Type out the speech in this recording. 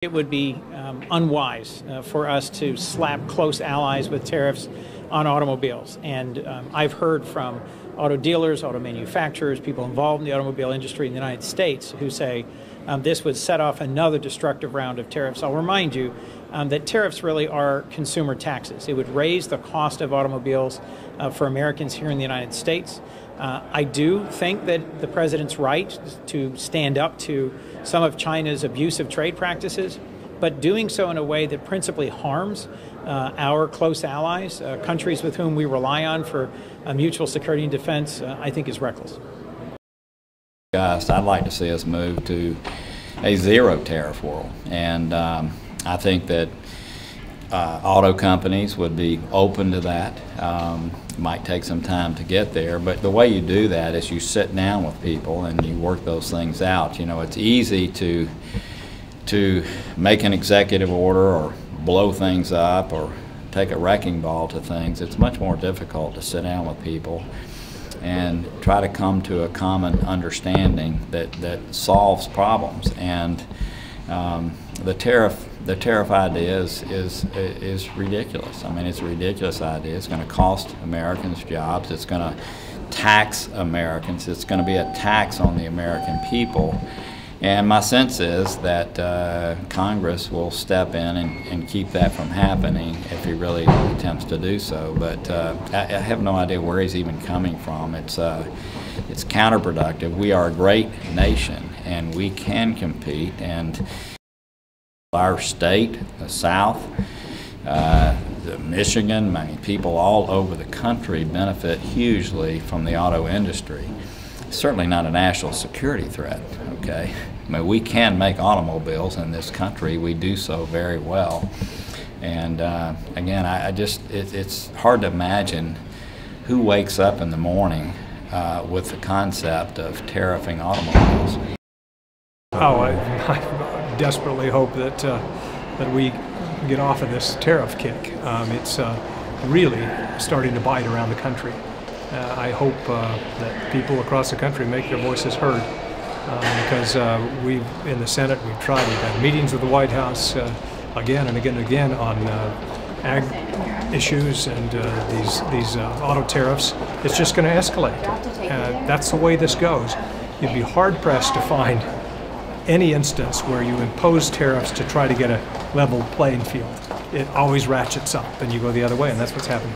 It would be unwise for us to slap close allies with tariffs on automobiles. And I've heard from auto dealers, auto manufacturers, people involved in the automobile industry in the United States who say this would set off another destructive round of tariffs. I'll remind you that tariffs really are consumer taxes. It would raise the cost of automobiles for Americans here in the United States. I do think that the president's right to stand up to some of China's abusive trade practices, but doing so in a way that principally harms our close allies, countries with whom we rely on for mutual security and defense, I think is reckless. I'd like to see us move to a zero tariff world, and I think that auto companies would be open to that. It might take some time to get there, but the way you do that is you sit down with people and you work those things out. You know, it's easy to make an executive order or blow things up or take a wrecking ball to things. It's much more difficult to sit down with people and try to come to a common understanding that solves problems. And the tariff idea is ridiculous. I mean, it's a ridiculous idea. It's going to cost Americans jobs. It's going to tax Americans. It's going to be a tax on the American people. And my sense is that Congress will step in and keep that from happening if he really attempts to do so. But I have no idea where he's even coming from. It's counterproductive. We are a great nation, and we can compete. And our state, the South, Michigan, I mean, people all over the country benefit hugely from the auto industry. It's certainly not a national security threat, okay? I mean, we can make automobiles in this country. We do so very well. And again, it's hard to imagine who wakes up in the morning with the concept of tariffing automobiles. Oh, I desperately hope that we get off of this tariff kick. It's really starting to bite around the country. I hope that people across the country make their voices heard, because in the Senate we've tried. We've had meetings with the White House again and again and again on ag issues and these auto tariffs. It's just going to escalate. That's the way this goes. You'd be hard-pressed to find any instance where you impose tariffs to try to get a level playing field. It always ratchets up and you go the other way, and that's what's happening.